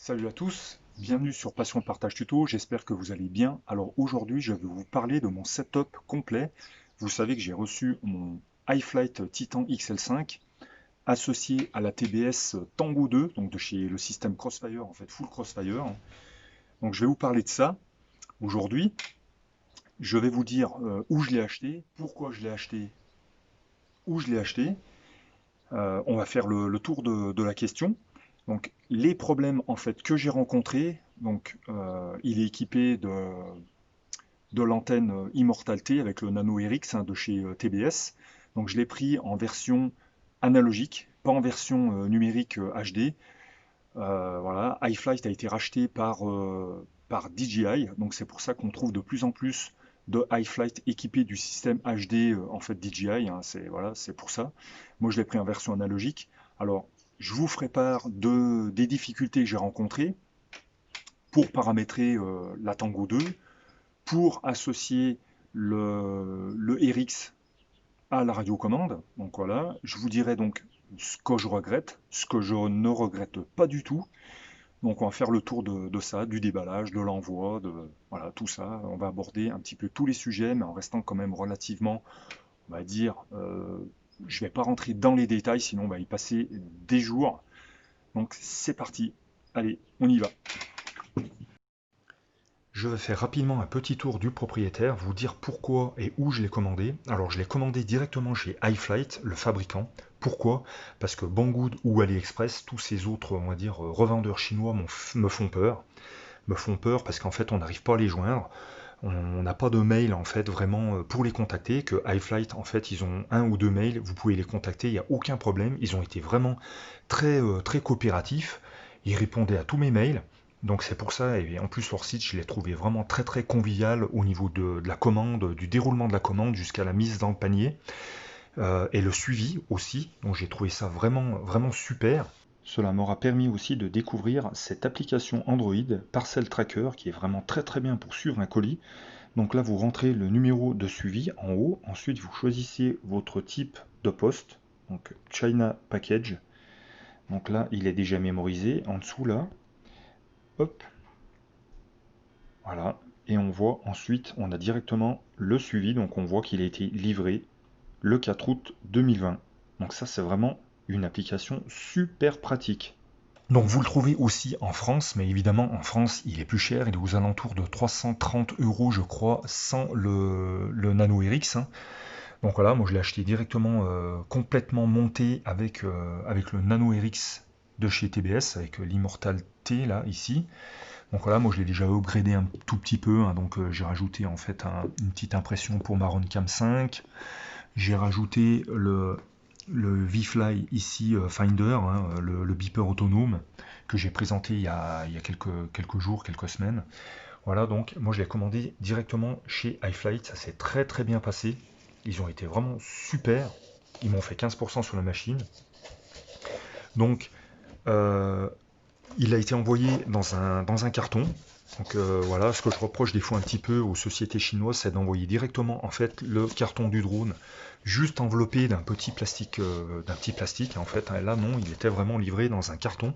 Salut à tous, bienvenue sur Passion Partage Tuto, j'espère que vous allez bien. Alors aujourd'hui je vais vous parler de mon setup complet. Vous savez que j'ai reçu mon iFlight Titan XL5 associé à la TBS Tango 2, donc de chez le système Crossfire, en fait full Crossfire. Donc je vais vous parler de ça aujourd'hui. Je vais vous dire où je l'ai acheté, pourquoi je l'ai acheté, où je l'ai acheté. On va faire le tour de la question. Donc, les problèmes en fait que j'ai rencontrés, donc il est équipé de l'antenne Immortal-T avec le Nano RX de chez TBS. Donc, je l'ai pris en version analogique, pas en version numérique HD. Voilà, iFlight a été racheté par DJI, donc c'est pour ça qu'on trouve de plus en plus de iFlight équipés du système HD en fait DJI, hein, c'est voilà, c'est pour ça. Moi je l'ai pris en version analogique. Alors je vous ferai part des difficultés que j'ai rencontrées pour paramétrer la Tango 2, pour associer le RX à la radiocommande. Donc voilà, je vous dirai donc ce que je regrette, ce que je ne regrette pas du tout. Donc on va faire le tour de ça, du déballage, de l'envoi, de voilà, tout ça. On va aborder un petit peu tous les sujets, mais en restant quand même relativement, on va dire, je ne vais pas rentrer dans les détails, sinon on va y passer des jours. Donc c'est parti. Allez, on y va. Je vais faire rapidement un petit tour du propriétaire, vous dire pourquoi et où je l'ai commandé. Alors je l'ai commandé directement chez iFlight, le fabricant. Pourquoi? Parce que Banggood ou AliExpress, tous ces autres, on va dire, revendeurs chinois me font peur. Me font peur parce qu'en fait on n'arrive pas à les joindre. On n'a pas de mail en fait vraiment pour les contacter, que iFlight en fait ils ont un ou deux mails, vous pouvez les contacter, il n'y a aucun problème. Ils ont été vraiment très coopératifs, ils répondaient à tous mes mails. Donc c'est pour ça, et en plus leur site je l'ai trouvé vraiment très convivial au niveau de la commande, du déroulement de la commande jusqu'à la mise dans le panier. Et le suivi aussi, donc j'ai trouvé ça vraiment super. Cela m'aura permis aussi de découvrir cette application Android Parcel Tracker qui est vraiment très bien pour suivre un colis. Donc là vous rentrez le numéro de suivi en haut, ensuite vous choisissez votre type de poste, donc China Package. Donc là il est déjà mémorisé, en dessous là, hop, voilà, et on voit ensuite, on a directement le suivi, donc on voit qu'il a été livré le 4 août 2020. Donc ça c'est vraiment une application super pratique. Donc vous le trouvez aussi en France, mais évidemment en France il est plus cher, il est aux alentours de 330 € je crois, sans le Nano RX, hein. Donc voilà, moi je l'ai acheté directement complètement monté avec le Nano RX de chez TBS, avec l'Immortal T là, ici. Donc voilà, moi je l'ai déjà upgradé un tout petit peu, hein, donc j'ai rajouté en fait une petite impression pour ma Runcam 5. J'ai rajouté le V-Fly ici Finder, hein, le beeper autonome que j'ai présenté il y a quelques jours, quelques semaines. Voilà, donc moi je l'ai commandé directement chez iFlight, ça s'est très bien passé. Ils ont été vraiment super. Ils m'ont fait 15% sur la machine. Donc euh, il a été envoyé dans un carton. Donc voilà, ce que je reproche des fois un petit peu aux sociétés chinoises, c'est d'envoyer directement en fait le carton du drone juste enveloppé d'un petit plastique, en fait. Là non, il était vraiment livré dans un carton.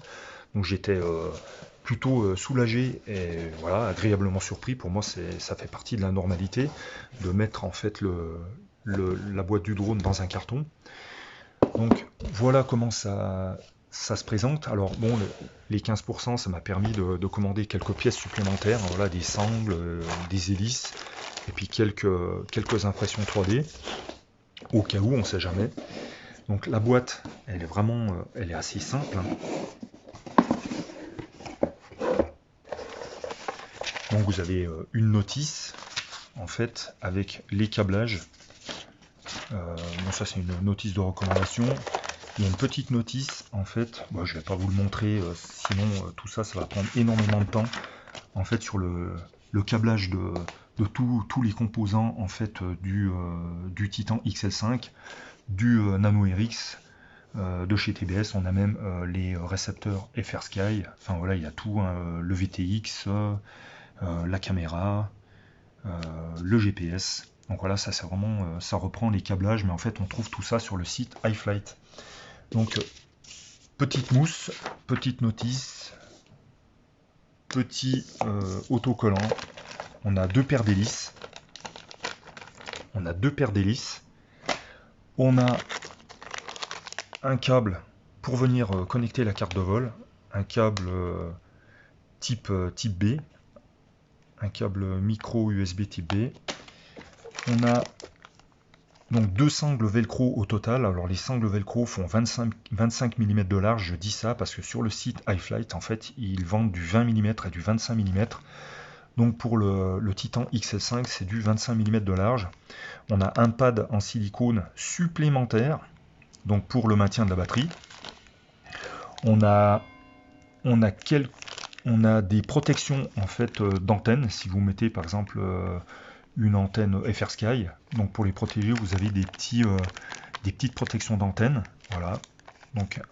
Donc j'étais plutôt soulagé et voilà, agréablement surpris. Pour moi, ça fait partie de la normalité de mettre en fait la boîte du drone dans un carton. Donc voilà comment ça se présente. Alors bon, les 15%, ça m'a permis de commander quelques pièces supplémentaires, hein, voilà, des sangles, des hélices, et puis quelques impressions 3D, au cas où, on ne sait jamais. Donc la boîte, elle est vraiment, elle est assez simple, hein. Donc vous avez une notice, en fait, avec les câblages. Bon, ça c'est une notice de recommandation. Il y a une petite notice, en fait, bon, je ne vais pas vous le montrer, sinon tout ça, ça va prendre énormément de temps. En fait, sur le câblage de tous les composants en fait du Titan XL5, du Nano RX, de chez TBS, on a même les récepteurs FR Sky, enfin voilà, il y a tout, hein, le VTX, la caméra, le GPS. Donc voilà, ça c'est vraiment, ça reprend les câblages, mais en fait on trouve tout ça sur le site iFlight. Donc petite mousse, petite notice, petit autocollant. On a deux paires d'hélices. On a un câble pour venir connecter la carte de vol, un câble type B, un câble micro USB type B. On a donc deux sangles velcro au total. Alors les sangles velcro font 25 mm de large. Je dis ça parce que sur le site iFlight, en fait, ils vendent du 20 mm et du 25 mm. Donc pour le Titan XL5, c'est du 25 mm de large. On a un pad en silicone supplémentaire, donc pour le maintien de la batterie. On a des protections en fait d'antennes. Si vous mettez par exemple une antenne FR Sky, donc pour les protéger, vous avez des petites protections d'antenne. Voilà. Donc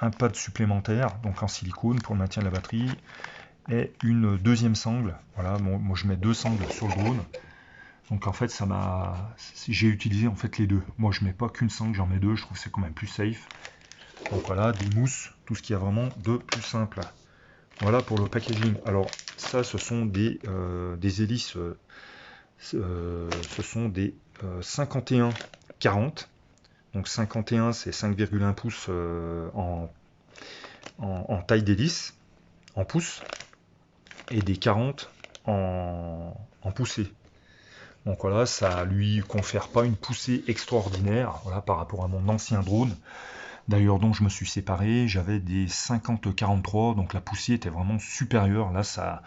un pad supplémentaire, donc en silicone pour le maintien de la batterie, et une deuxième sangle. Voilà. Bon, moi je mets deux sangles sur le drone. Donc en fait j'ai utilisé en fait les deux. Moi je mets pas qu'une sangle, j'en mets deux. Je trouve que c'est quand même plus safe. Donc voilà, des mousses, tout ce qu'il y a vraiment de plus simple. Voilà pour le packaging. Alors ça, ce sont des hélices, ce sont des 51-40. Donc 51, c'est 5,1 pouces en taille d'hélice, en pouces, et des 40 en poussée. Donc voilà, ça lui confère pas une poussée extraordinaire, voilà, par rapport à mon ancien drone. D'ailleurs, dont je me suis séparé, j'avais des 50-43, donc la poussée était vraiment supérieure. Là, ça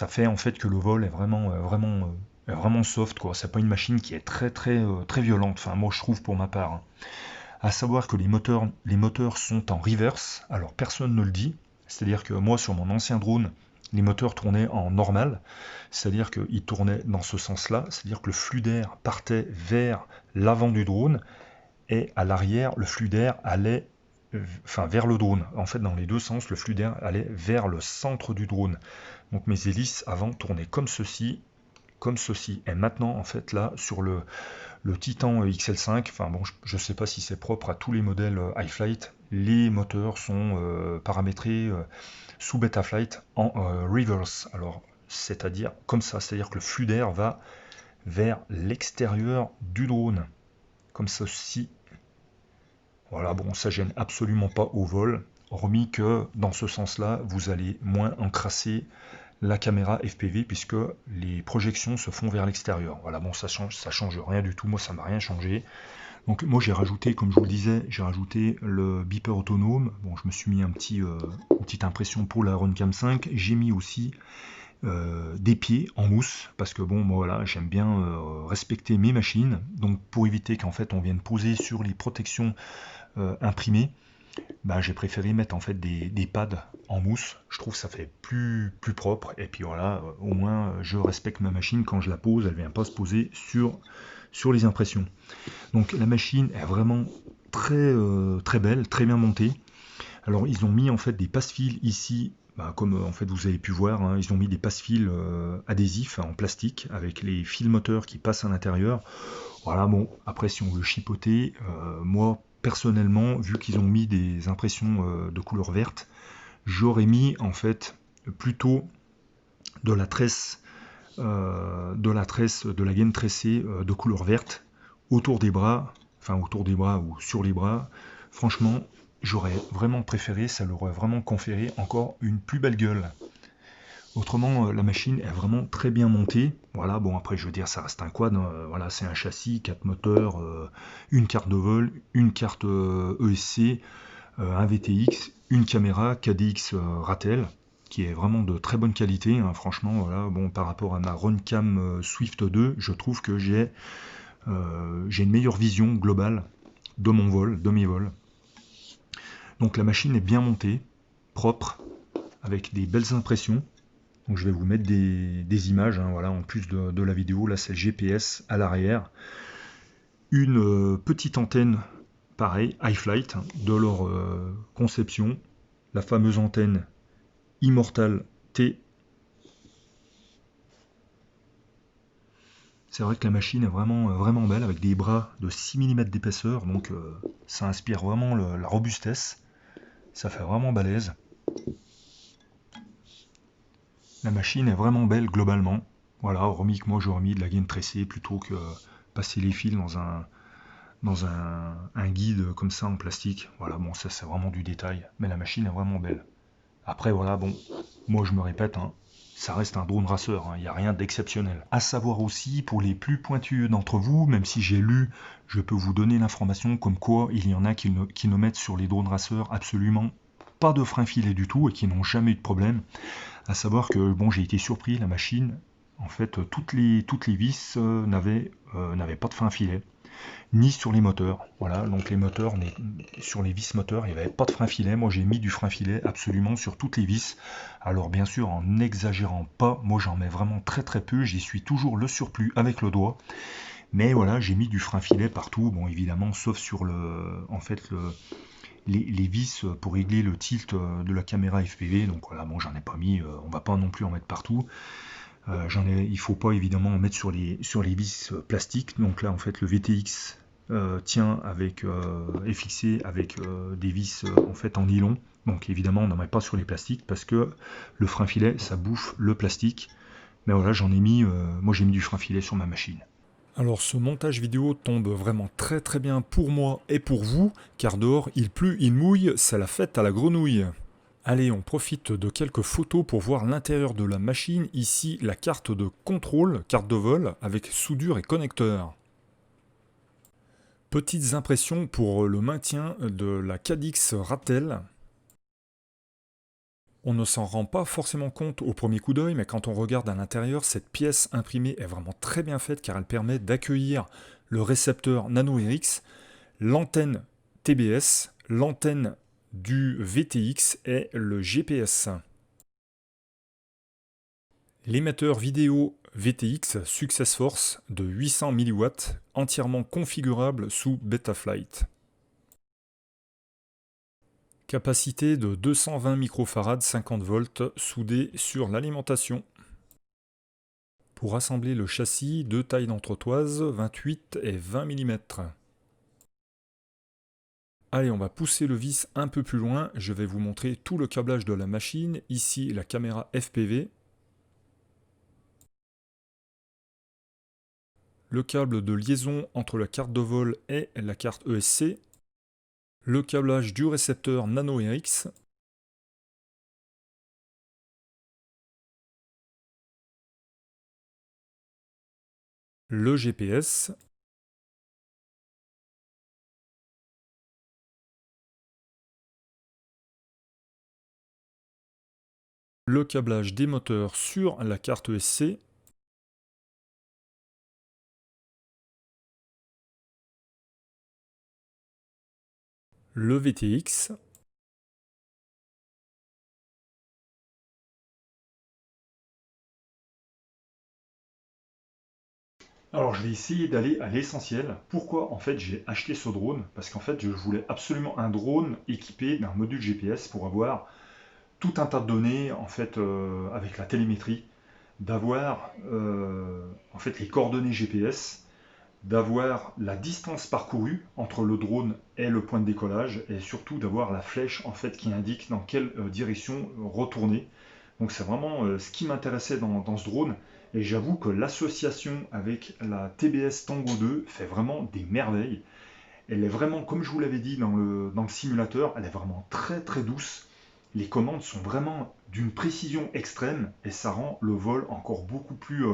fait en fait que le vol est vraiment soft, quoi. C'est pas une machine qui est très violente. Enfin, moi, je trouve pour ma part. Hein. À savoir que les moteurs sont en reverse. Alors, personne ne le dit. C'est-à-dire que moi, sur mon ancien drone, les moteurs tournaient en normal. C'est-à-dire qu'ils tournaient dans ce sens-là. C'est-à-dire que le flux d'air partait vers l'avant du drone. Et à l'arrière, le flux d'air allait vers le drone. En fait, dans les deux sens, le flux d'air allait vers le centre du drone. Donc mes hélices avant tournaient comme ceci. Et maintenant, en fait, là, sur le Titan XL5, enfin bon, je ne sais pas si c'est propre à tous les modèles iFlight, les moteurs sont paramétrés sous Betaflight en reverse. Alors, c'est-à-dire comme ça, c'est-à-dire que le flux d'air va vers l'extérieur du drone. Comme ceci. Voilà, bon, ça gêne absolument pas au vol, hormis que dans ce sens-là, vous allez moins encrasser la caméra FPV puisque les projections se font vers l'extérieur. Voilà, bon, ça change rien du tout, moi ça m'a rien changé. Donc moi j'ai rajouté, comme je vous le disais, j'ai rajouté le beeper autonome. Bon, je me suis mis une petite impression pour la Runcam 5. J'ai mis aussi des pieds en mousse parce que bon, moi voilà, j'aime bien respecter mes machines. Donc pour éviter qu'en fait on vienne poser sur les protections imprimées, bah, j'ai préféré mettre en fait des pads en mousse. Je trouve que ça fait plus propre. Et puis voilà, au moins je respecte ma machine quand je la pose, elle vient pas se poser sur les impressions. Donc la machine est vraiment très belle, très bien montée. Alors ils ont mis en fait des passe-fils ici, bah, comme en fait vous avez pu voir, hein, ils ont mis des passe-fils adhésifs en plastique avec les fils moteurs qui passent à l'intérieur. Voilà, bon, après si on veut chipoter, moi personnellement, vu qu'ils ont mis des impressions de couleur verte, j'aurais mis en fait plutôt de la tresse, de la gaine tressée de couleur verte autour des bras, ou sur les bras. Franchement, j'aurais vraiment préféré, ça leur aurait vraiment conféré encore une plus belle gueule. Autrement, la machine est vraiment très bien montée. Voilà, bon après je veux dire, ça reste un quad. Voilà, c'est un châssis, 4 moteurs, une carte de vol, une carte ESC, un VTX, une caméra KDX Ratel, qui est vraiment de très bonne qualité. Hein, franchement, voilà, bon par rapport à ma Runcam Swift 2, je trouve que j'ai une meilleure vision globale de mon vol, de mes vols. Donc la machine est bien montée, propre, avec des belles impressions. Donc je vais vous mettre des images, hein, voilà, en plus de la vidéo. Là c'est le GPS à l'arrière. Une petite antenne, pareil, iFlight, de leur conception. La fameuse antenne Immortal T. C'est vrai que la machine est vraiment belle, avec des bras de 6 mm d'épaisseur. Donc ça inspire vraiment la robustesse. Ça fait vraiment balèze. La machine est vraiment belle globalement. Voilà, hormis que moi j'aurais mis de la gaine tressée plutôt que passer les fils dans un guide comme ça en plastique. Voilà, bon ça c'est vraiment du détail, mais la machine est vraiment belle. Après voilà, bon, moi je me répète, hein, ça reste un drone racer, il n'y a rien d'exceptionnel. À savoir aussi, pour les plus pointus d'entre vous, même si j'ai lu, je peux vous donner l'information comme quoi il y en a qui ne mettent sur les drones racers absolument pas de frein filet du tout et qui n'ont jamais eu de problème. À savoir que bon, j'ai été surpris, la machine, en fait, toutes les vis n'avaient pas de frein filet, ni sur les moteurs. Voilà, donc les moteurs, sur les vis moteurs, il n'y avait pas de frein filet. Moi, j'ai mis du frein filet absolument sur toutes les vis. Alors, bien sûr, en n'exagérant pas, moi j'en mets vraiment très très peu. J'y suis toujours le surplus avec le doigt. Mais voilà, j'ai mis du frein filet partout. Bon, évidemment, sauf sur les vis pour régler le tilt de la caméra FPV. Donc voilà, bon, j'en ai pas mis. On va pas non plus en mettre partout. Il ne faut pas évidemment en mettre sur les vis plastiques. Donc là, en fait, le VTX est fixé avec des vis en fait en nylon. Donc évidemment, on n'en met pas sur les plastiques parce que le frein filet, ça bouffe le plastique. Mais voilà, moi j'ai mis du frein filet sur ma machine. Alors ce montage vidéo tombe vraiment très très bien pour moi et pour vous, car dehors il pleut, il mouille, c'est la fête à la grenouille. Allez, on profite de quelques photos pour voir l'intérieur de la machine. Ici, la carte de contrôle, carte de vol, avec soudure et connecteur. Petites impressions pour le maintien de la Cadix Ratel. On ne s'en rend pas forcément compte au premier coup d'œil, mais quand on regarde à l'intérieur, cette pièce imprimée est vraiment très bien faite car elle permet d'accueillir le récepteur Nano-RX, l'antenne TBS, l'antenne du VTX et le GPS. L'émetteur vidéo VTX SuccessForce de 800 mW, entièrement configurable sous Betaflight. Capacité de 220 microfarads 50 volts soudé sur l'alimentation. Pour assembler le châssis, deux tailles d'entretoise, 28 et 20 mm. Allez, on va pousser le vis un peu plus loin. Je vais vous montrer tout le câblage de la machine. Ici, la caméra FPV. Le câble de liaison entre la carte de vol et la carte ESC. Le câblage du récepteur Nano-RX. Le GPS. Le câblage des moteurs sur la carte ESC. Le VTX. Alors je vais essayer d'aller à l'essentiel. Pourquoi en fait j'ai acheté ce drone? Parce qu'en fait je voulais absolument un drone équipé d'un module GPS pour avoir tout un tas de données en fait avec la télémétrie, d'avoir en fait les coordonnées GPS, d'avoir la distance parcourue entre le drone et le point de décollage et surtout d'avoir la flèche en fait qui indique dans quelle direction retourner. Donc c'est vraiment ce qui m'intéressait dans ce drone et j'avoue que l'association avec la TBS Tango 2 fait vraiment des merveilles. Elle est vraiment, comme je vous l'avais dit dans le simulateur, elle est vraiment très très douce. Les commandes sont vraiment d'une précision extrême et ça rend le vol encore beaucoup plus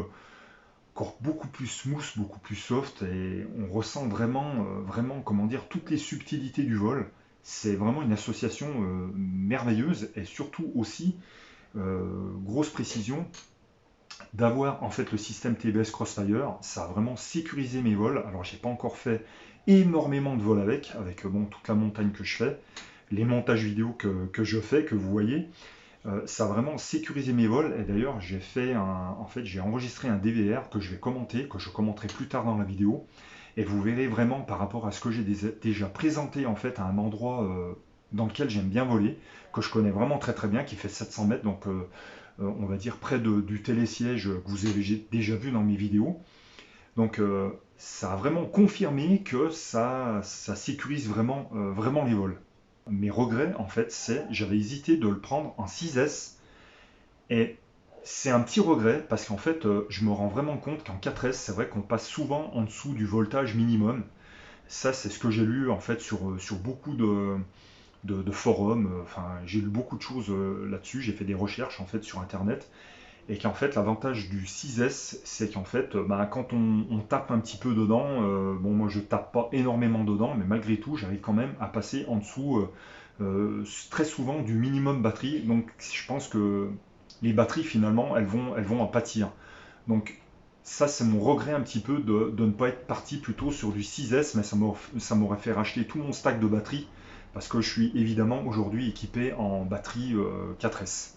smooth, beaucoup plus soft et on ressent vraiment, comment dire, toutes les subtilités du vol. C'est vraiment une association merveilleuse et surtout aussi grosse précision d'avoir en fait le système TBS Crossfire. Ça a vraiment sécurisé mes vols. Alors j'ai pas encore fait énormément de vols avec bon, toute la montagne que je fais, les montages vidéo que je fais, que vous voyez. Ça a vraiment sécurisé mes vols et d'ailleurs j'ai enregistré un DVR que je vais commenter, que je commenterai plus tard dans la vidéo et vous verrez vraiment par rapport à ce que j'ai déjà présenté en fait à un endroit dans lequel j'aime bien voler, que je connais vraiment très très bien, qui fait 700 mètres, donc on va dire près du télésiège que vous avez déjà vu dans mes vidéos. Donc ça a vraiment confirmé que ça sécurise vraiment les vols. Mes regrets, en fait, j'avais hésité de le prendre en 6S et C'est un petit regret parce qu'en fait, je me rends vraiment compte qu'en 4S, c'est vrai qu'on passe souvent en dessous du voltage minimum. Ça, c'est ce que j'ai lu en fait sur beaucoup de forums. Enfin, j'ai lu beaucoup de choses là-dessus. J'ai fait des recherches en fait sur Internet. Et qu'en fait, l'avantage du 6S, c'est qu'en fait, bah, quand on tape un petit peu dedans, bon, moi je tape pas énormément dedans, mais malgré tout, j'arrive quand même à passer en dessous très souvent du minimum batterie. Donc, je pense que les batteries, finalement, elles vont en pâtir. Donc, ça, c'est mon regret un petit peu de ne pas être parti plutôt sur du 6S, mais ça m'aurait fait racheter tout mon stack de batterie, parce que je suis évidemment aujourd'hui équipé en batterie 4S.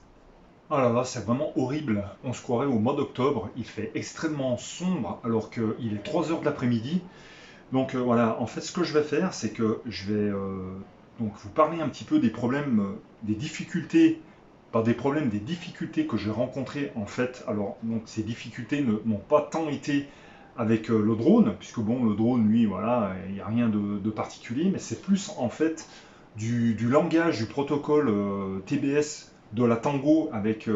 Ah là là, c'est vraiment horrible. On se croirait au mois d'octobre. Il fait extrêmement sombre alors qu'il est 3 heures de l'après-midi. Donc voilà, en fait, ce que je vais faire, c'est que je vais donc vous parler un petit peu des problèmes, des difficultés, pas des problèmes, des difficultés que j'ai rencontrées en fait. Alors, donc ces difficultés n'ont pas tant été avec le drone, puisque bon, le drone, lui, voilà, il n'y a rien de particulier, mais c'est plus en fait du langage, du protocole TBS de la Tango avec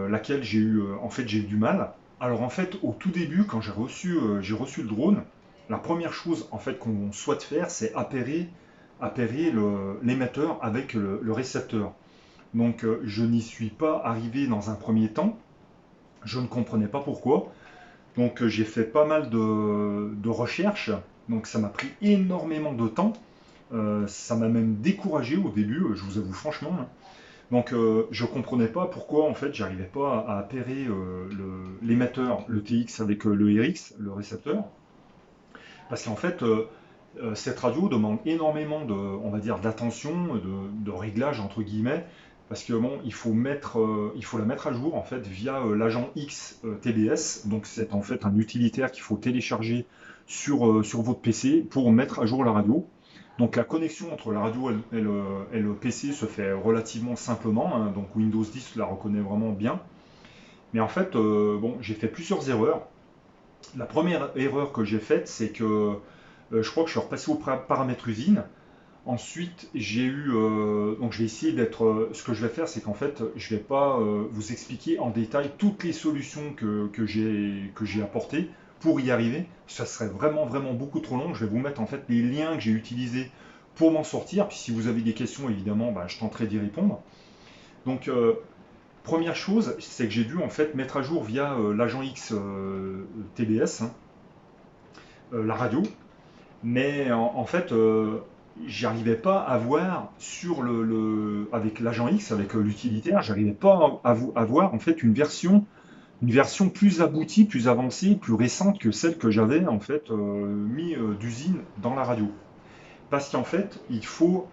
laquelle j'ai eu du mal. Alors en fait, au tout début, quand j'ai reçu le drone, la première chose en fait qu'on souhaite faire, c'est appairer l'émetteur avec le récepteur. Donc je n'y suis pas arrivé dans un premier temps, je ne comprenais pas pourquoi. Donc j'ai fait pas mal de recherches, donc ça m'a pris énormément de temps. Ça m'a même découragé au début, je vous avoue franchement, hein. Donc je comprenais pas pourquoi en fait j'arrivais pas à appairer l'émetteur, le TX avec le RX, le récepteur, parce qu'en fait cette radio demande énormément on va dire, d'attention, de réglage entre guillemets, parce que bon, il faut la mettre à jour en fait via l'agent X TBS, donc c'est en fait un utilitaire qu'il faut télécharger sur votre PC pour mettre à jour la radio. Donc la connexion entre la radio et le PC se fait relativement simplement, hein, donc Windows 10 la reconnaît vraiment bien. Mais en fait, bon, j'ai fait plusieurs erreurs. La première erreur que j'ai faite, c'est que je crois que je suis repassé au paramètre usine. Ensuite, donc je vais essayer d'être. Ce que je vais faire, c'est qu'en fait, je ne vais pas vous expliquer en détail toutes les solutions que j'ai apportées pour y arriver. Ça serait vraiment, vraiment beaucoup trop long. Je vais vous mettre en fait les liens que j'ai utilisés pour m'en sortir. Puis si vous avez des questions, évidemment, bah, je tenterai d'y répondre. Donc, première chose, c'est que j'ai dû en fait mettre à jour via l'agent X TBS, hein, la radio. Mais en fait, j'arrivais pas à voir avec l'agent X, avec l'utilitaire, j'arrivais pas à voir en fait une version plus aboutie, plus avancée, plus récente que celle que j'avais en fait mis d'usine dans la radio. Parce qu'en fait, il faut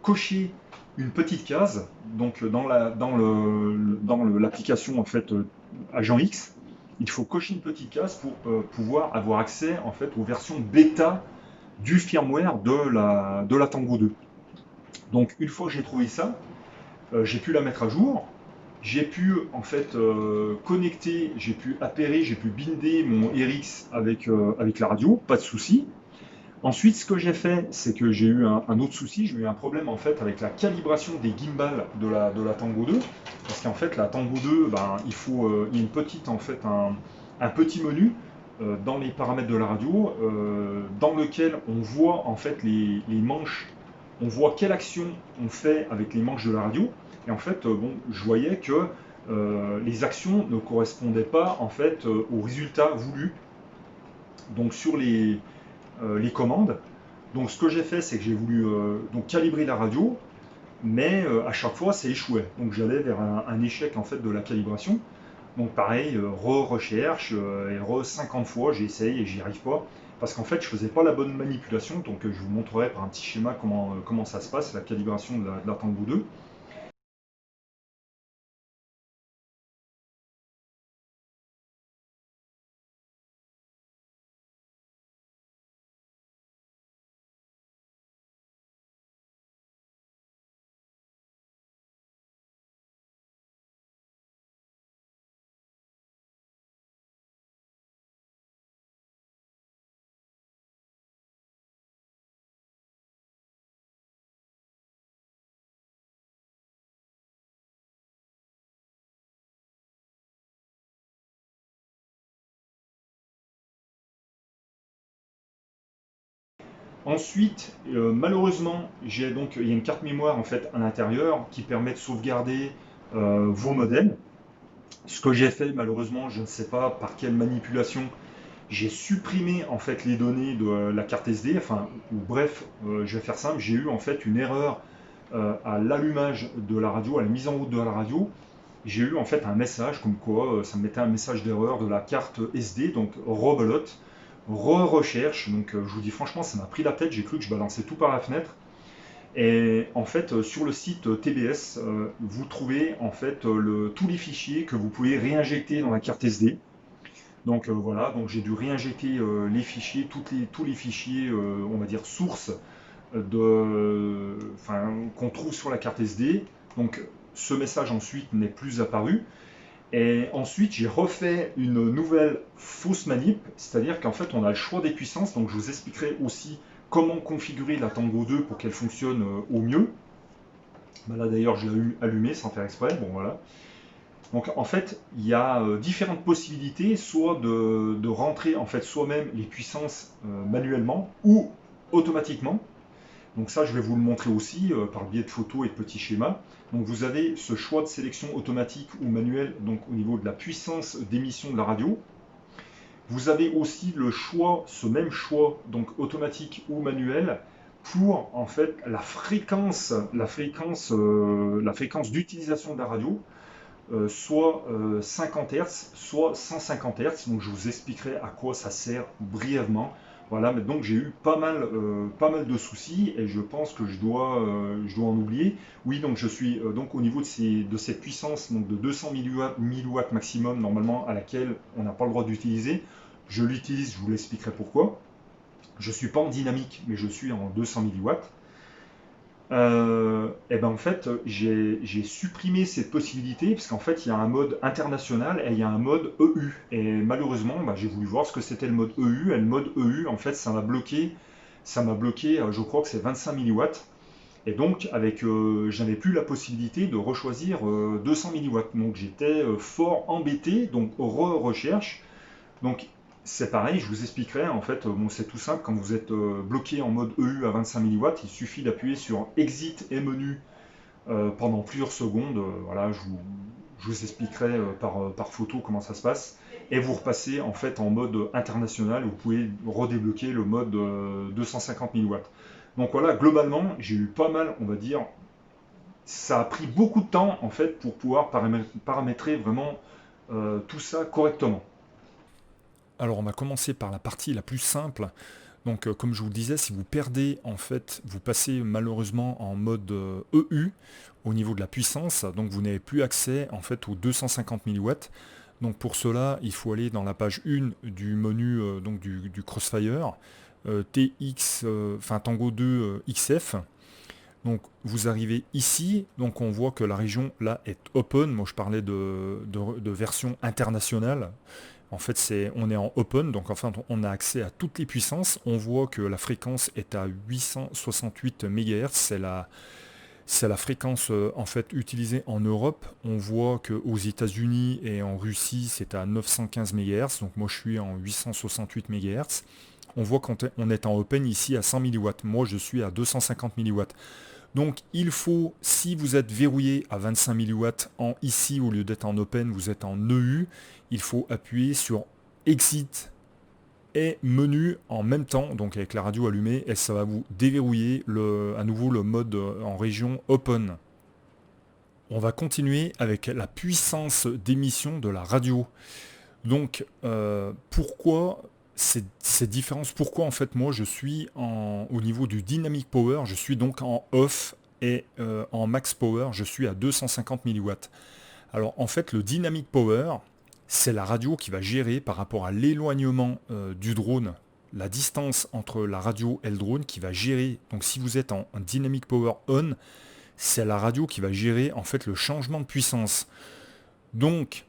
cocher une petite case, donc l'application en fait Agent X, il faut cocher une petite case pour pouvoir avoir accès en fait aux versions bêta du firmware de la Tango 2. Donc une fois que j'ai trouvé ça, j'ai pu la mettre à jour. J'ai pu en fait connecter, j'ai pu appairer, j'ai pu binder mon RX avec la radio, pas de souci. Ensuite, ce que j'ai fait, c'est que j'ai eu un autre souci, j'ai eu un problème en fait avec la calibration des gimbals de la Tango 2, parce qu'en fait la Tango 2, ben, il y a un petit menu dans les paramètres de la radio, dans lequel on voit en fait les manches, on voit quelle action on fait avec les manches de la radio, et en fait, bon, je voyais que les actions ne correspondaient pas en fait aux résultats voulus. Donc sur les commandes. Donc ce que j'ai fait, c'est que j'ai voulu donc calibrer la radio, mais à chaque fois, c'est échoué. Donc j'allais vers un échec en fait de la calibration. Donc pareil, recherche et 50 fois, j'ai essayé et j'y arrive pas. Parce qu'en fait, je faisais pas la bonne manipulation. Donc je vous montrerai par un petit schéma comment ça se passe, la calibration de la Tango 2. Ensuite, malheureusement, il y a une carte mémoire en fait à l'intérieur qui permet de sauvegarder vos modèles. Ce que j'ai fait, malheureusement, je ne sais pas par quelle manipulation, j'ai supprimé en fait les données de la carte SD. Enfin, ou bref, je vais faire simple. J'ai eu en fait une erreur à l'allumage de la radio, à la mise en route de la radio. J'ai eu en fait un message comme quoi ça me mettait un message d'erreur de la carte SD, donc rebelote, re-recherche. Donc je vous dis franchement, ça m'a pris la tête. J'ai cru que je balançais tout par la fenêtre. Et en fait, sur le site TBS, vous trouvez en fait tous les fichiers que vous pouvez réinjecter dans la carte SD. Donc voilà, donc j'ai dû réinjecter les fichiers, tous les fichiers, on va dire sources qu'on trouve sur la carte SD. Donc ce message ensuite n'est plus apparu. Et ensuite, j'ai refait une nouvelle fausse manip, c'est-à-dire qu'en fait, on a le choix des puissances. Donc je vous expliquerai aussi comment configurer la Tango 2 pour qu'elle fonctionne au mieux. Ben là d'ailleurs, je l'ai allumé sans faire exprès. Bon voilà. Donc en fait, il y a différentes possibilités, soit de rentrer en fait soi-même les puissances manuellement ou automatiquement. Donc ça, je vais vous le montrer aussi par le biais de photos et de petits schémas. Donc vous avez ce choix de sélection automatique ou manuel, donc au niveau de la puissance d'émission de la radio. Vous avez aussi le choix, ce même choix, donc automatique ou manuel, pour en fait la fréquence d'utilisation de la radio, soit 50 Hz, soit 150 Hz. Donc je vous expliquerai à quoi ça sert brièvement. Voilà, mais donc j'ai eu pas mal de soucis et je pense que je dois en oublier. Oui, donc je suis donc au niveau de cette puissance donc de 200 milliwatts maximum normalement à laquelle on n'a pas le droit d'utiliser. Je l'utilise, je vous l'expliquerai pourquoi. Je ne suis pas en dynamique, mais je suis en 200 milliwatts. Et ben en fait, j'ai supprimé cette possibilité parce qu'en fait, il y a un mode international et il y a un mode EU. Et malheureusement, bah, j'ai voulu voir ce que c'était le mode EU. Et le mode EU, en fait, ça m'a bloqué. Je crois que c'est 25 milliwatts. Et donc, j'avais plus la possibilité de rechoisir 200 milliwatts. Donc, j'étais fort embêté. Donc, recherche. Donc, c'est pareil, je vous expliquerai. En fait, bon, c'est tout simple. Quand vous êtes bloqué en mode EU à 25 milliwatts, il suffit d'appuyer sur Exit et menu pendant plusieurs secondes. Voilà, je vous expliquerai par photo comment ça se passe. Et vous repassez en fait en mode international. Vous pouvez redébloquer le mode 250 milliwatts. Donc voilà, globalement, j'ai eu pas mal, on va dire, ça a pris beaucoup de temps en fait pour pouvoir paramétrer vraiment tout ça correctement. Alors on va commencer par la partie la plus simple. Donc comme je vous le disais, si vous perdez en fait, vous passez malheureusement en mode EU au niveau de la puissance, donc vous n'avez plus accès en fait aux 250 milliwatts. Donc pour cela, il faut aller dans la page 1 du menu donc du Crossfire, TX, enfin Tango 2 XF. Donc vous arrivez ici, donc on voit que la région là est open. Moi je parlais de version internationale. En fait, on est en open, donc enfin, on a accès à toutes les puissances. On voit que la fréquence est à 868 MHz, c'est la fréquence en fait utilisée en Europe. On voit qu'aux États-Unis et en Russie, c'est à 915 MHz, donc moi je suis en 868 MHz. On voit qu'on est en open ici à 100 milliwatts. Moi je suis à 250 milliwatts. Donc il faut, si vous êtes verrouillé à 25 milliwatts ici, au lieu d'être en open, vous êtes en EU, il faut appuyer sur Exit et menu en même temps, donc avec la radio allumée, et ça va vous déverrouiller à nouveau le mode en région open. On va continuer avec la puissance d'émission de la radio. Donc pourquoi ces différences, pourquoi en fait moi je suis au niveau du dynamic power, je suis donc en off et en max power, je suis à 250 milliwatts. Alors en fait le dynamic power, c'est la radio qui va gérer par rapport à l'éloignement du drone, la distance entre la radio et le drone qui va gérer. Donc si vous êtes en dynamic power on, c'est la radio qui va gérer en fait le changement de puissance. Donc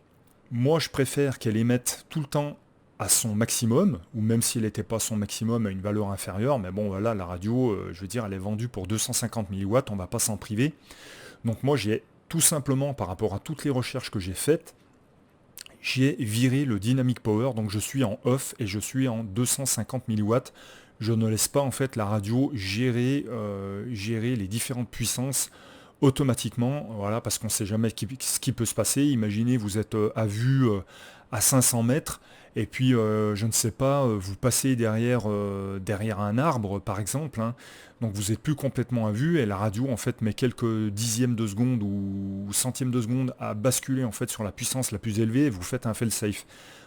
moi, je préfère qu'elle émette tout le temps à son maximum, ou même si elle n'était pas à son maximum à une valeur inférieure, mais bon, voilà, la radio, je veux dire, elle est vendue pour 250 milliwatts, on ne va pas s'en priver. Donc moi, j'ai tout simplement, par rapport à toutes les recherches que j'ai faites, j'ai viré le dynamic power, donc je suis en off et je suis en 250 milliwatts. je ne laisse pas en fait la radio gérer les différentes puissances automatiquement, voilà, parce qu'on ne sait jamais ce qui peut se passer. Imaginez, vous êtes à vue à 500 mètres, et puis, je ne sais pas, vous passez derrière un arbre, par exemple, hein, donc vous n'êtes plus complètement à vue, et la radio, en fait, met quelques dixièmes de seconde ou centièmes de seconde à basculer, en fait, sur la puissance la plus élevée, et vous faites un fail-safe.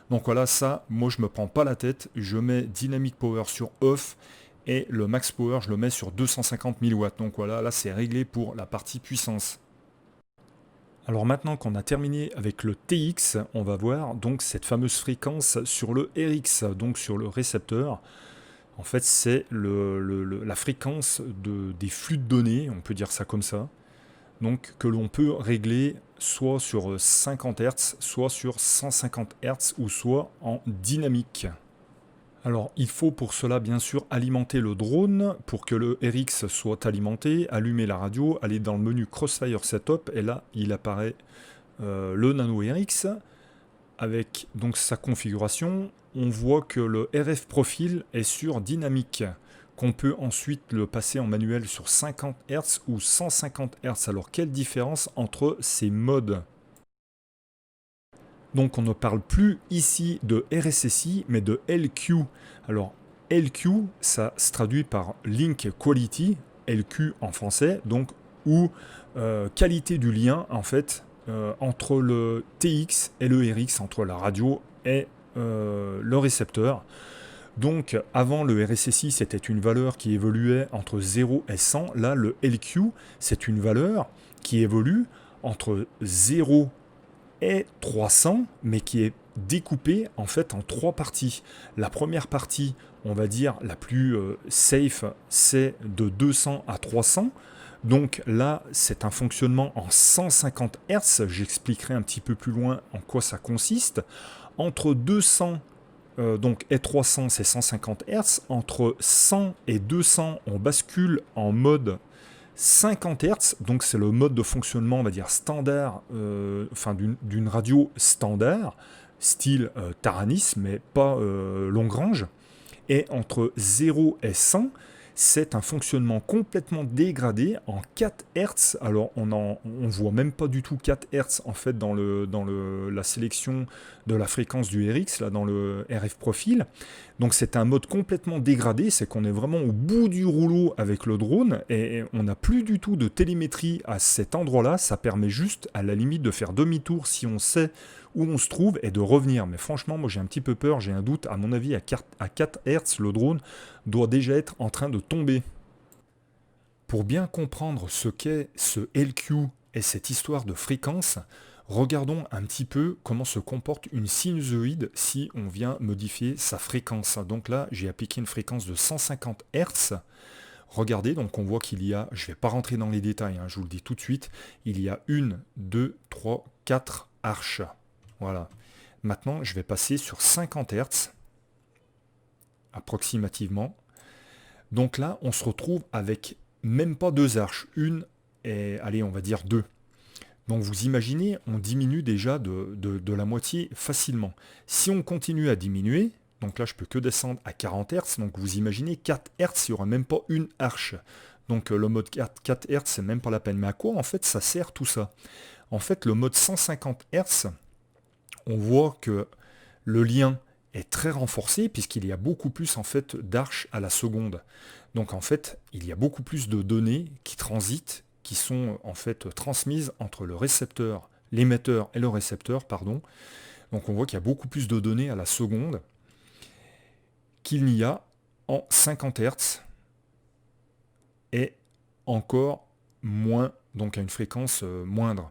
Donc voilà, ça, moi, je me prends pas la tête, je mets Dynamic Power sur off, et le max power, je le mets sur 250 000 watts. Donc voilà, là c'est réglé pour la partie puissance. Alors maintenant qu'on a terminé avec le TX, on va voir donc cette fameuse fréquence sur le RX, donc sur le récepteur. En fait, c'est la fréquence des flux de données, on peut dire ça comme ça, donc que l'on peut régler soit sur 50 Hz, soit sur 150 Hz, ou soit en dynamique. Alors, il faut pour cela, bien sûr, alimenter le drone pour que le RX soit alimenté, allumer la radio, aller dans le menu Crossfire Setup, et là, il apparaît le Nano RX avec donc sa configuration. On voit que le RF profil est sur dynamique, qu'on peut ensuite le passer en manuel sur 50 Hz ou 150 Hz. Alors, quelle différence entre ces modes ? Donc on ne parle plus ici de RSSI, mais de LQ. Alors LQ, ça se traduit par Link Quality, LQ en français, donc ou qualité du lien en fait entre le TX et le RX, entre la radio et le récepteur. Donc avant le RSSI, c'était une valeur qui évoluait entre 0 et 100. Là, le LQ, c'est une valeur qui évolue entre 0 et 300, mais qui est découpée en fait en trois parties. La première partie, on va dire la plus safe, c'est de 200 à 300. Donc là, c'est un fonctionnement en 150 Hz. J'expliquerai un petit peu plus loin en quoi ça consiste. Entre 200 et 300, c'est 150 Hz. Entre 100 et 200, on bascule en mode 50 Hz, donc c'est le mode de fonctionnement, on va dire, standard, enfin d'une radio standard, style Taranis, mais pas Longrange. Et entre 0 et 100, c'est un fonctionnement complètement dégradé en 4 Hz. Alors on voit même pas du tout 4 Hz en fait dans la sélection de la fréquence du RX, là dans le RF profil. Donc c'est un mode complètement dégradé, c'est qu'on est vraiment au bout du rouleau avec le drone et on n'a plus du tout de télémétrie à cet endroit-là. Ça permet juste à la limite de faire demi-tour si on sait où on se trouve et de revenir. Mais franchement, moi j'ai un petit peu peur, j'ai un doute. À mon avis, à 4 Hz, le drone doit déjà être en train de tomber. Pour bien comprendre ce qu'est ce LQ et cette histoire de fréquence, regardons un petit peu comment se comporte une sinusoïde si on vient modifier sa fréquence. Donc là, j'ai appliqué une fréquence de 150 Hz. Regardez, donc on voit qu'il y a, je ne vais pas rentrer dans les détails, hein, je vous le dis tout de suite, il y a 1, 2, 3, 4 arches. Voilà. Maintenant, je vais passer sur 50 Hz, approximativement. Donc là, on se retrouve avec même pas deux arches, une et, allez, on va dire deux. Donc vous imaginez, on diminue déjà de la moitié facilement. Si on continue à diminuer, donc là je peux que descendre à 40 Hz, donc vous imaginez 4 Hz, il n'y aura même pas une arche. Donc le mode 4 Hz, c'est même pas la peine. Mais à quoi en fait ça sert tout ça? En fait, le mode 150 Hz, on voit que le lien est très renforcé puisqu'il y a beaucoup plus en fait d'arches à la seconde. Donc en fait, il y a beaucoup plus de données qui transitent, qui sont en fait transmises entre le récepteur, l'émetteur et le récepteur, pardon. Donc on voit qu'il y a beaucoup plus de données à la seconde qu'il n'y a en 50 Hz et encore moins, donc à une fréquence moindre.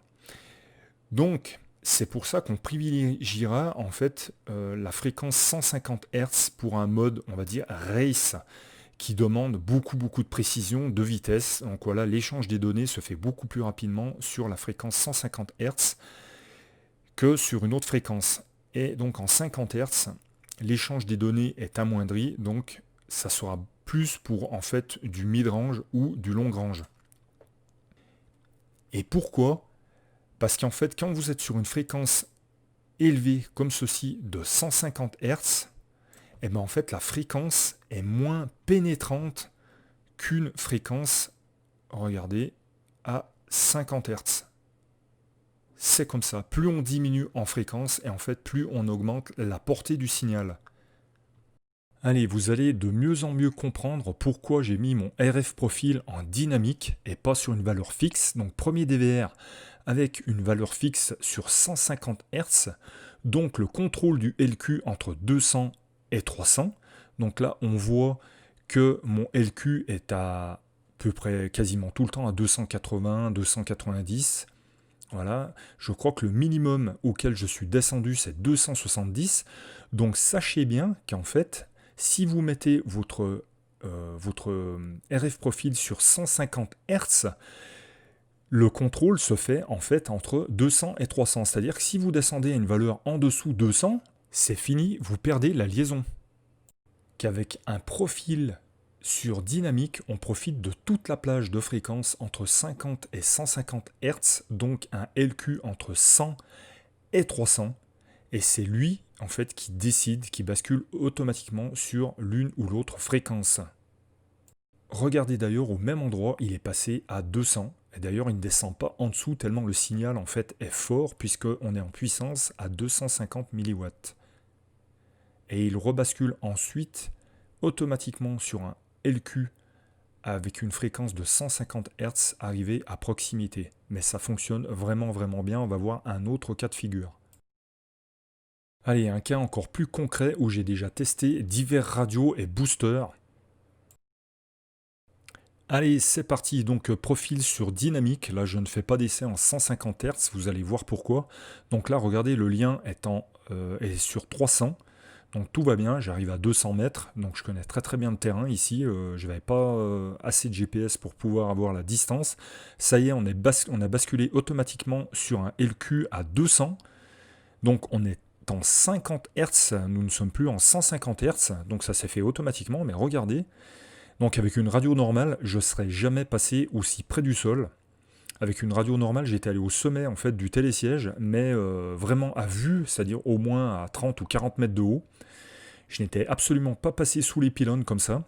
Donc c'est pour ça qu'on privilégiera en fait la fréquence 150 Hz pour un mode, on va dire, race, qui demande beaucoup de précision, de vitesse. Donc voilà, l'échange des données se fait beaucoup plus rapidement sur la fréquence 150 Hz que sur une autre fréquence. Et donc en 50 Hz, l'échange des données est amoindri, donc ça sera plus pour en fait du mid-range ou du long-range. Et pourquoi ? Parce qu'en fait, quand vous êtes sur une fréquence élevée comme ceci de 150 Hz, et ben en fait la fréquence est moins pénétrante qu'une fréquence, regardez, à 50 Hz. C'est comme ça, plus on diminue en fréquence et en fait plus on augmente la portée du signal. Allez, vous allez de mieux en mieux comprendre pourquoi j'ai mis mon RF profil en dynamique et pas sur une valeur fixe. Donc premier DVR avec une valeur fixe sur 150 Hz, donc le contrôle du LQ entre 200 et 300. Donc là on voit que mon LQ est à peu près quasiment tout le temps à 280, 290. Voilà, je crois que le minimum auquel je suis descendu c'est 270. Donc sachez bien qu'en fait, si vous mettez votre RF profil sur 150 Hz, le contrôle se fait en fait entre 200 et 300. C'est-à-dire que si vous descendez à une valeur en dessous 200, c'est fini, vous perdez la liaison. Qu'avec un profil sur dynamique, on profite de toute la plage de fréquences entre 50 et 150 Hz, donc un LQ entre 100 et 300. Et c'est lui, en fait, qui décide, qui bascule automatiquement sur l'une ou l'autre fréquence. Regardez d'ailleurs, au même endroit, il est passé à 200. Et d'ailleurs, il ne descend pas en dessous tellement le signal, en fait, est fort, puisqu'on est en puissance à 250 mW. Et il rebascule ensuite automatiquement sur un LQ avec une fréquence de 150 Hz arrivé à proximité. Mais ça fonctionne vraiment vraiment bien, on va voir un autre cas de figure. Allez, un cas encore plus concret où j'ai déjà testé divers radios et boosters. Allez, c'est parti, donc profil sur dynamique, là je ne fais pas d'essai en 150 Hz, vous allez voir pourquoi. Donc là, regardez, le lien est sur 300. Donc tout va bien, j'arrive à 200 mètres, donc je connais très très bien le terrain ici, je n'avais pas assez de GPS pour pouvoir avoir la distance. Ça y est, on a basculé automatiquement sur un LQ à 200, donc on est en 50 Hz, nous ne sommes plus en 150 Hz, donc ça s'est fait automatiquement, mais regardez, donc avec une radio normale, je ne serais jamais passé aussi près du sol. Avec une radio normale, j'étais allé au sommet en fait du télésiège, mais vraiment à vue, c'est-à-dire au moins à 30 ou 40 mètres de haut. Je n'étais absolument pas passé sous les pylônes comme ça.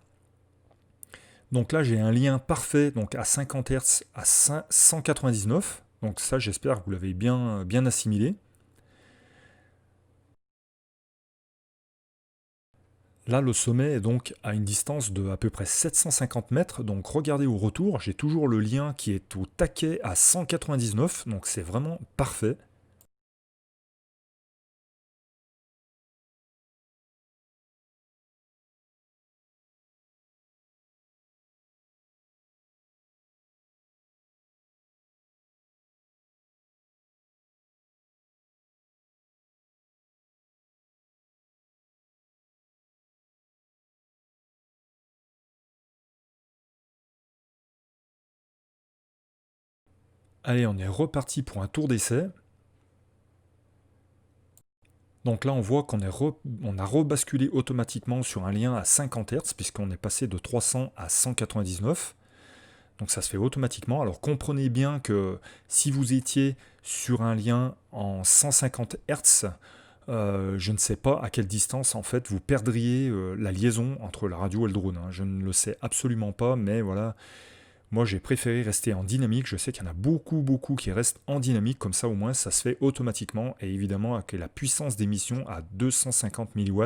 Donc là, j'ai un lien parfait donc à 50 Hz à 199. Donc ça, j'espère que vous l'avez bien assimilé. Là, le sommet est donc à une distance de à peu près 750 mètres. Donc regardez au retour, j'ai toujours le lien qui est au taquet à 199. Donc c'est vraiment parfait. Allez, on est reparti pour un tour d'essai. Donc là, on voit qu'on a rebasculé automatiquement sur un lien à 50 Hz, puisqu'on est passé de 300 à 199. Donc ça se fait automatiquement. Alors comprenez bien que si vous étiez sur un lien en 150 Hz, je ne sais pas à quelle distance en fait vous perdriez la liaison entre la radio et le drone. Je ne le sais absolument pas, mais voilà. Moi, j'ai préféré rester en dynamique. Je sais qu'il y en a beaucoup qui restent en dynamique. Comme ça, au moins, ça se fait automatiquement. Et évidemment, avec la puissance d'émission à 250 mW,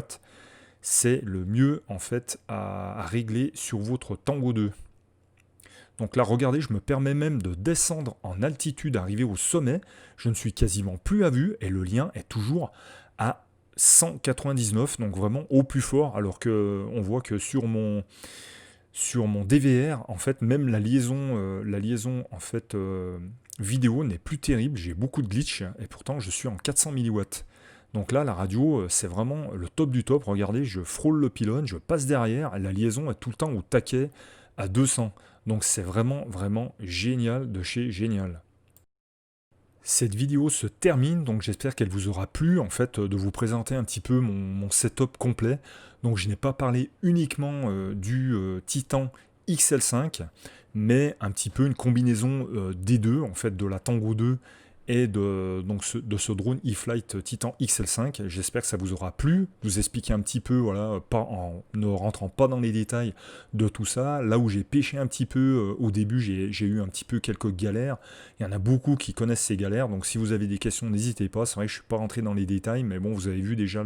c'est le mieux, en fait, à régler sur votre Tango 2. Donc là, regardez, je me permets même de descendre en altitude, arriver au sommet. Je ne suis quasiment plus à vue et le lien est toujours à 199, donc vraiment au plus fort. Alors que on voit que sur mon DVR, en fait, même la liaison en fait, vidéo n'est plus terrible. J'ai beaucoup de glitch et pourtant je suis en 400 mW. Donc là, la radio, c'est vraiment le top du top. Regardez, je frôle le pylône, je passe derrière, la liaison est tout le temps au taquet à 200. Donc c'est vraiment génial de chez génial. Cette vidéo se termine, donc j'espère qu'elle vous aura plu, en fait, de vous présenter un petit peu mon setup complet. Donc je n'ai pas parlé uniquement du Titan XL5, mais un petit peu une combinaison des deux, en fait, de la Tango 2 et de ce drone E-Flight Titan XL5. J'espère que ça vous aura plu. Vous expliquer un petit peu, voilà, pas en ne rentrant pas dans les détails de tout ça. Là où j'ai pêché un petit peu au début, j'ai eu un petit peu quelques galères. Il y en a beaucoup qui connaissent ces galères, donc si vous avez des questions, n'hésitez pas. C'est vrai que je suis pas rentré dans les détails, mais bon, vous avez vu déjà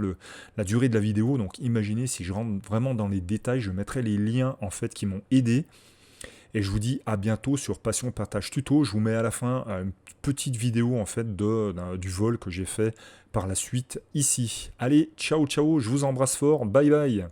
la durée de la vidéo, donc imaginez si je rentre vraiment dans les détails, je mettrai les liens en fait qui m'ont aidé. Et je vous dis à bientôt sur Passion Partage Tuto. Je vous mets à la fin une petite vidéo en fait du vol que j'ai fait par la suite ici. Allez, ciao ciao, je vous embrasse fort, bye bye.